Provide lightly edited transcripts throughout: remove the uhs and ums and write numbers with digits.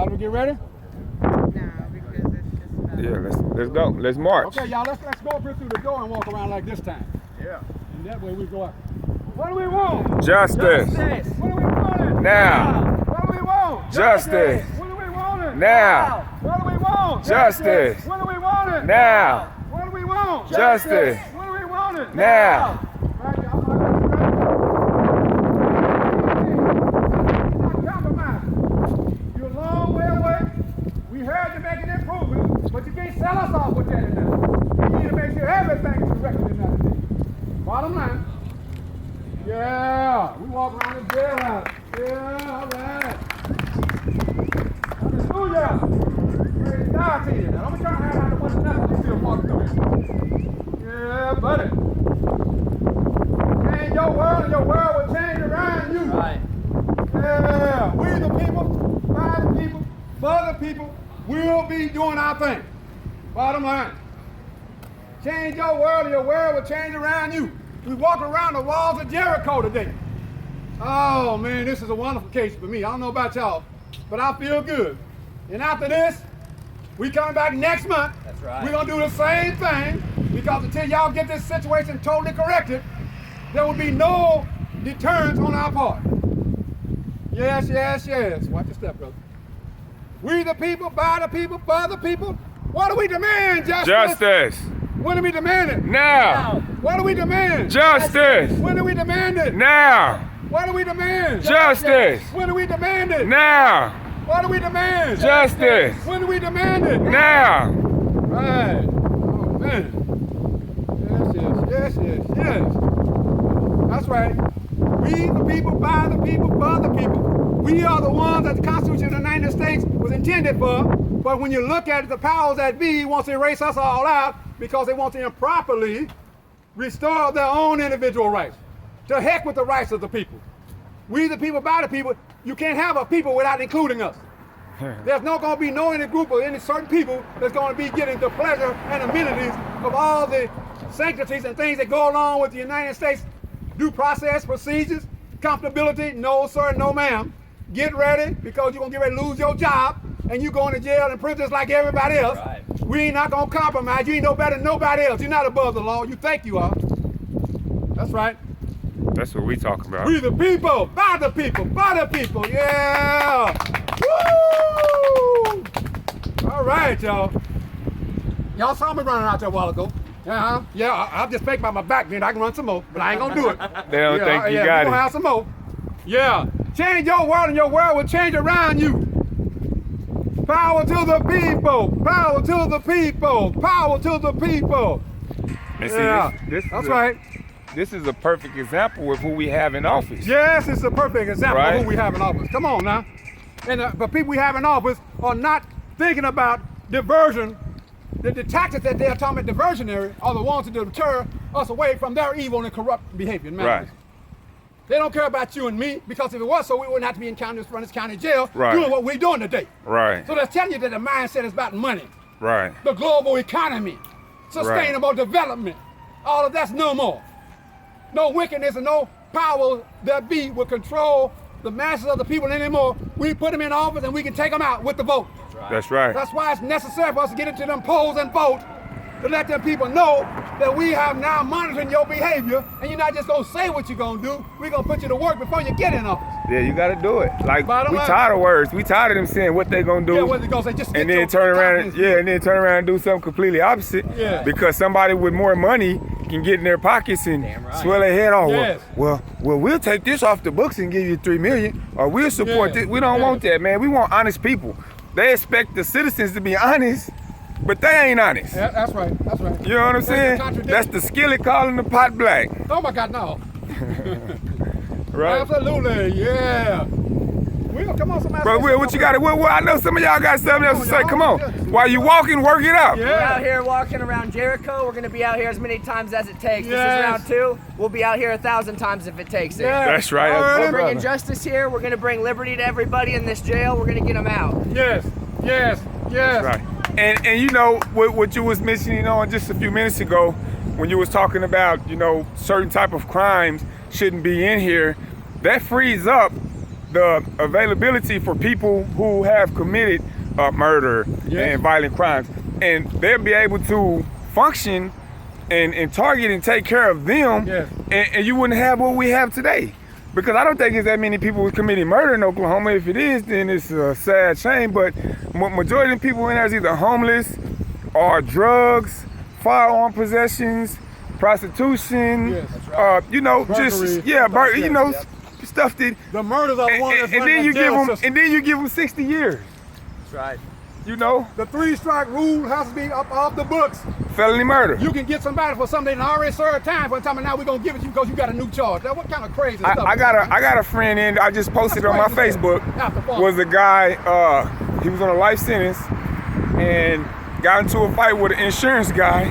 Y'all will get ready? No, because it's just. Yeah, let's go. Let's march. Okay, y'all, let's go up here through the door and walk around like this time. Yeah. And that way we go up. What do we want? Justice. What do we want? Now. What do we want? Justice. What do we want? Now. What do we want? Justice. What do we want? Now. What do we want? Justice. What do we want? Now. Right, y'all. Compromise. You're a long way away. We heard you're making improvements, but you can't sell us off with that enough. You need to make sure everything is correct in that day. Bottom line. Yeah, we walk around the jailhouse. Yeah, all right. Hallelujah. Praise God to you. Now, don't be trying to have how much nothing you feel walking through here. Yeah, buddy. Change your world and your world will change around you. Right. Yeah, we the people, by the people, for the people, we'll be doing our thing. Bottom line. Change your world and your world will change around you. We walk around the walls of Jericho today. Oh man, this is a wonderful case for me. I don't know about y'all, but I feel good. And after this, we coming back next month. That's right. We're gonna do the same thing because until y'all get this situation totally corrected, there will be no deterrence on our part. Yes, yes, yes. Watch your step, brother. We the people, by the people, for the people. What do we demand, justice? Justice. When do we demand it? Now. What do we demand? Justice. When do we demand it? Now. What do we demand? Justice. When do we demand it? Now. What do we demand? Justice. When do we demand it? Now. Right. Oh man. Yes, yes, yes, yes, yes. That's right. We the people, by the people, for the people. We are the ones that the Constitution of the United States was intended for. But when you look at it, the powers that be wants to erase us all out because they want to improperly restore their own individual rights. To heck with the rights of the people. We the people, by the people. You can't have a people without including us. There's not going to be no any group or any certain people that's going to be getting the pleasure and amenities of all the sanctities and things that go along with the United States due process, procedures, comfortability. No, sir, no, ma'am. Get ready because you're going to get ready to lose your job and you're going to jail and prison just like everybody else. Right. We ain't not going to compromise. You ain't no better than nobody else. You're not above the law. You think you are. That's right. That's what we talking about. We the people, by the people, for the people. Yeah. Woo! All right, y'all. Y'all saw me running out there a while ago. Yeah, I'll just fake by my back then. I can run some more, but I ain't gonna do it. They don't think you got we're it. gonna have some more. Yeah. Change your world and your world will change around you. Power to the people. Power to the people. Power to the people. And see, Yeah, this is that's a- right. This is a perfect example of who we have in office. Yes, it's a perfect example Right. of who we have in office. Come on now. And the people we have in office are not thinking about diversion. The tactics that they're talking about diversionary are the ones to deter us away from their evil and corrupt behavior and Right. manners. They don't care about you and me because if it was so, we wouldn't have to be in Furnace County Jail Right. doing what we're doing today. Right. So they're telling you that the mindset is about money, Right. the global economy, sustainable development. All of that's no more. No wickedness and no power that be will control the masses of the people anymore. We put them in office and we can take them out with the vote. That's right. That's why it's necessary for us to get into them polls and vote to let them people know that we have now monitoring your behavior and you're not just gonna say what you're gonna do. We're gonna put you to work before you get in office. Yeah, you got to do it. Like, Bottom we line. tired of words. We tired of them saying what they gonna do. Yeah, what they gonna say? Just and get your then turn around confidence. and then turn around and do something completely opposite. Yeah. Because somebody with more money can get in their pockets and Damn right. swell their head off. Yes. Well, we'll take this off the books and give you $3 million, or we'll support Yeah. this. We don't Yeah. want that, man. We want honest people. They expect the citizens to be honest, but they ain't honest. Yeah, that's right. That's right. You know what I'm That's a saying? contradiction. That's the skillet calling the pot black, Oh my God, no. right? Absolutely, yeah. Will, come on, somebody. Bro, say Will, what you something. got? Will, I know some of y'all got something else to say. y'all. Come on. While you walking, work it out. Yeah. We're out here walking around Jericho. We're going to be out here as many times as it takes. Yes. This is round 2. We'll be out here 1,000 times if it takes it. Yeah. That's right. All That's right. We're bringing brother. justice here. We're going to bring liberty to everybody in this jail. We're going to get them out. Yes, yes, yes. Right. And you know what you was mentioning on just a few minutes ago when you was talking about, you know, certain type of crimes shouldn't be in here. That frees up the availability for people who have committed murder and violent crimes, and they'll be able to function and target and take care of them, and you wouldn't have what we have today. Because I don't think it's that many people who committing murder in Oklahoma. If it is, then it's a sad shame. But majority of the people in there is either homeless or drugs, firearm possessions, prostitution, you know, burglary, you know, stuff that. The murders are the ones that's and then you give them, and then you give them 60 years. That's right. You know, the 3-strike rule has to be up off the books. Felony murder. You can get somebody for something they already served time for, and now we're gonna give it to you because you got a new charge. Now, what kind of crazy stuff? I got a friend in. I just posted on my Facebook. Was a guy. He was on a life sentence and got into a fight with an insurance guy.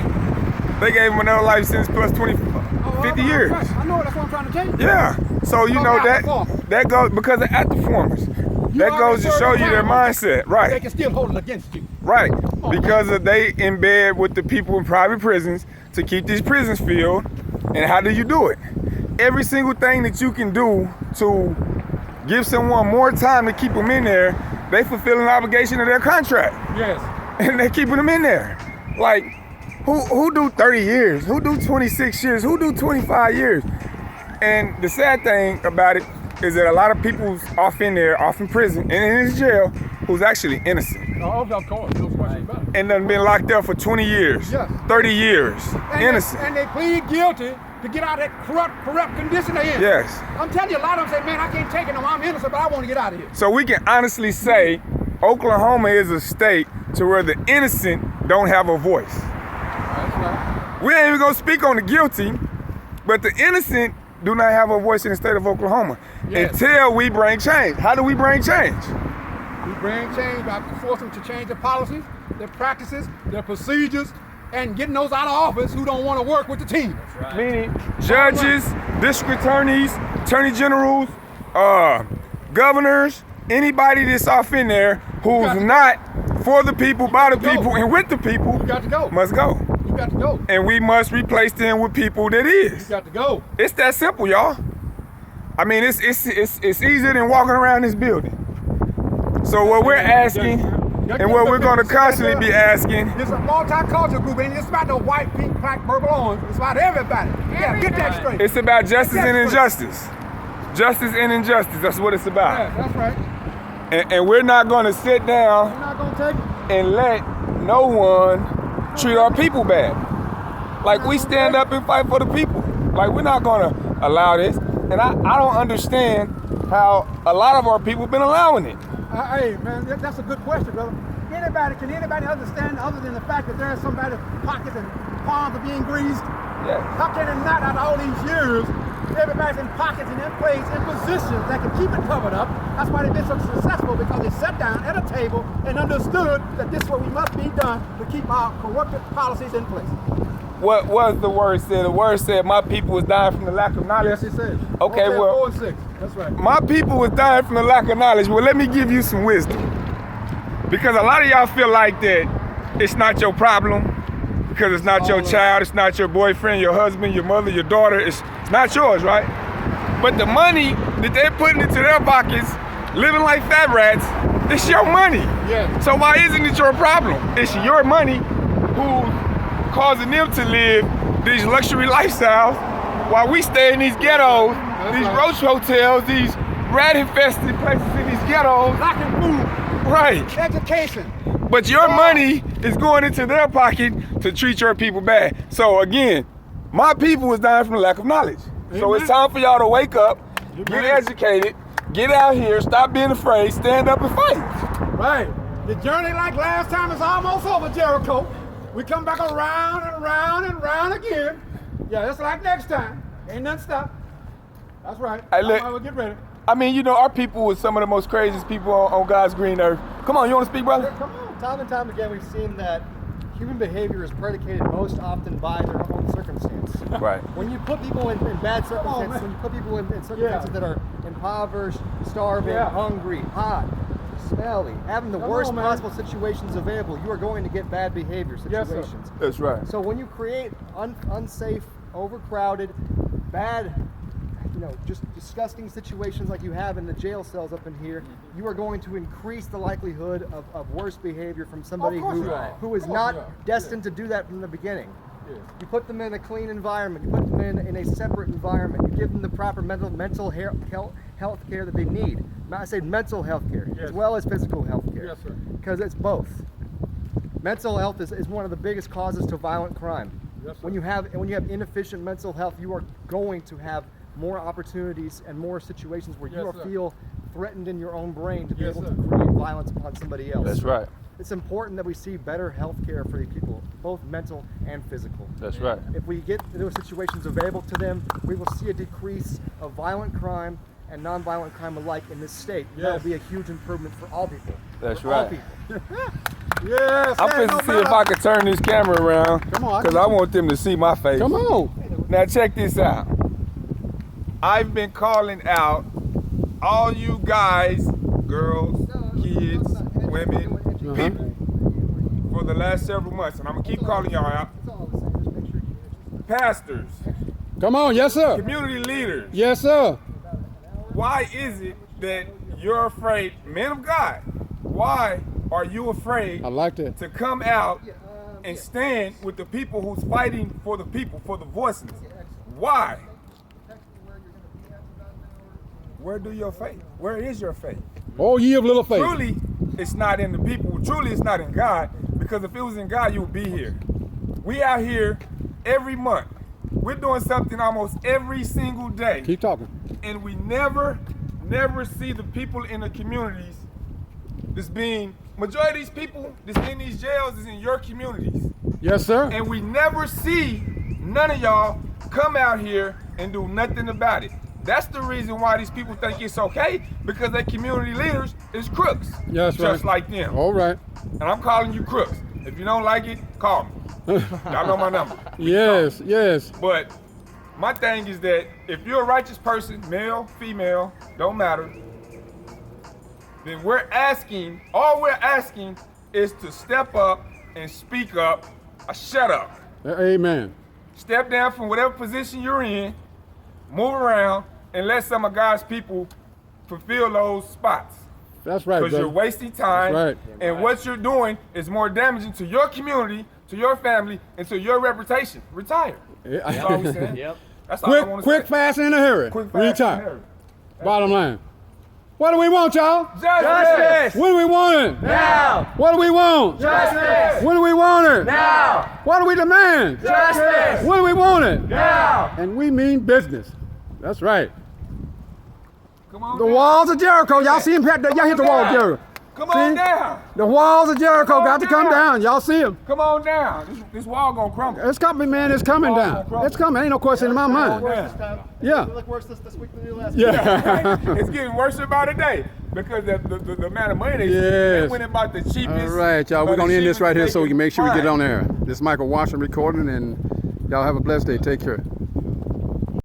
They gave him another life sentence plus 50 years. I know, that's what I'm trying to tell you. Yeah. So you know that goes because of at-the-formers. That goes to show you their mindset, right? They can still hold it against you. Right, because they in bed with the people in private prisons to keep these prisons filled. And how do you do it? Every single thing that you can do to give someone more time to keep them in there, they fulfill an obligation of their contract. Yes. And they're keeping them in there. Like, who do 30 years? Who do 26 years? Who do 25 years? And the sad thing about it is that a lot of people's off in there, off in prison, and in his jail, who's actually innocent. Oh, of course, no question about it. And done been locked up for 20 years, 30 years, innocent. And they plead guilty to get out of that corrupt condition they're in. Yes. I'm telling you, a lot of them say, man, I can't take it no more. I'm innocent, but I want to get out of here. So we can honestly say Oklahoma is a state to where the innocent don't have a voice. That's right. We ain't even gonna speak on the guilty, but the innocent do not have a voice in the state of Oklahoma until we bring change. How do we bring change? We bring change by forcing them to change their policies, their practices, their procedures, and getting those out of office who don't want to work with the team. That's right. Meaning judges, district attorneys, attorney generals, governors, anybody that's off in there who's not for the people, by the people, and with the people, you got to go. Must go. You got to go. And we must replace them with people that is. You got to go. It's that simple, y'all. I mean, it's easier than walking around this building. So what we're asking, and what we're going to constantly be asking. It's a multicultural group, and it's about the white, pink, black, purple, orange. It's about everybody. Yeah, get that straight. It's about justice and injustice. Justice and injustice, that's what it's about. Yeah, that's right. And we're not going to sit down We're not going to take it. and let no one treat our people bad. Like, we stand up and fight for the people. Like, we're not going to allow this. And I don't understand how a lot of our people have been allowing it. Hey, man, that's a good question, brother. Can anybody understand other than the fact that there's somebody's pockets and palms are being greased? Yeah. How can it not, out of all these years, everybody's in pockets and in place, in positions that can keep it covered up? That's why they've been so successful, because they sat down at a table and understood that this is what we must be done to keep our corrupted policies in place. What was the word said? The word said, my people was dying from the lack of knowledge. Yes, it says. Okay, well, 4 and 6. That's right. My people was dying from the lack of knowledge. Well, let me give you some wisdom. Because a lot of y'all feel like that it's not your problem, because it's not your child, it's not your boyfriend, your husband, your mother, your daughter, it's not yours, right? But the money that they're putting into their pockets, living like fat rats, it's your money. Yeah. So why isn't it your problem? It's your money who's causing them to live these luxury lifestyles while we stay in these ghettos, these roach hotels, these rat-infested places in these ghettos. Lacking food. Right. Education. But your money is going into their pocket to treat your people bad. So again, my people is dying from the lack of knowledge. So it's time for y'all to wake up, get educated, get out here, stop being afraid, stand up and fight. Right. The journey like last time is almost over, Jericho. We come back around and around and around again. Yeah, it's like next time. Ain't nothing stop. That's right. Hey, look, We'll get ready. I mean, you know, our people was some of the most craziest people on God's green earth. Come on, you want to speak, brother? Come on. Time and time again, we've seen that human behavior is predicated most often by their own circumstance. Right. When you put people in bad circumstances, when you put people in circumstances that are impoverished, starving, hungry, hot, smelly, having the worst possible situations available, you are going to get bad behavior situations. Yes, That's right. So when you create unsafe, overcrowded, bad just disgusting situations like you have in the jail cells up in here, you are going to increase the likelihood of worse behavior from somebody who is not destined to do that from the beginning. You put them in a clean environment. You put them in a separate environment. You give them the proper mental health care that they need. I say mental health care as well as physical health care. Yes, sir. Because it's both. Mental health is one of the biggest causes to violent crime. Yes, sir. When you have inefficient mental health, you are going to have more opportunities and more situations where you feel threatened in your own brain to be able to create violence upon somebody else. That's right. It's important that we see better health care for these people, both mental and physical. That's right. If we get those situations available to them, we will see a decrease of violent crime and nonviolent crime alike in this state. That will be a huge improvement for all people. That's all right. people. Yes. I'm finna see if I can turn this camera around, because I want them to see my face. Come on. Now check this out. I've been calling out all you guys, girls, kids, women, people, for the last several months, and I'm gonna keep calling y'all out. Pastors, Come on. Yes, sir. community leaders, Yes, sir. why is it that you're afraid, men of God, why are you afraid I like that. to come out and stand with the people who's fighting for the people, for the voices? Why? Where do your faith? Where is your faith? Oh, ye of little faith. Truly, it's not in the people. Truly, it's not in God, because if it was in God, you would be here. We out here every month. We're doing something almost every single day. Keep talking. And we never see the people in the communities that's being, majority of these people that's in these jails is in your communities. Yes, sir. And we never see none of y'all come out here and do nothing about it. That's the reason why these people think it's okay, because their community leaders is crooks. Yes, just right. like them. All right. And I'm calling you crooks. If you don't like it, call me. Y'all know my number. Yes, yes. But my thing is that if you're a righteous person, male, female, don't matter, then all we're asking is to step up and speak up, or shut up. Amen. Step down from whatever position you're in, move around, and let some of God's people fulfill those spots. That's right, Because brother. you're wasting time, That's right. and what you're doing is more damaging to your community, to your family, and to your reputation. Retire. That's all we're saying. Yep. That's all I want to Quick, say. fast, and in a hurry. Quick, fast, and Retire. hurry. Bottom line. What do we want, y'all? Justice! What do we want? Now! What do we want? Justice! When do we want it? Now! What do we demand? Justice! When do we want it? Now! And we mean business. That's right. Come on The down. walls of Jericho. Y'all see him? Y'all hit the wall of Jericho. Come on See? down. The walls of Jericho Come on got to come down. down. Y'all see them? Come on down. This wall gonna crumble. It's coming, man. It's coming down. It's coming. Ain't no question in my mind. Worse this time. Yeah. It look worse this week than the last Yeah. It's getting worse by the day because the amount of money they Yes. went about the cheapest. All right, y'all. We're the going to end this cheapest right here they so we can make sure we get find. on there. This is Michael Washington recording, and y'all have a blessed day. Take care.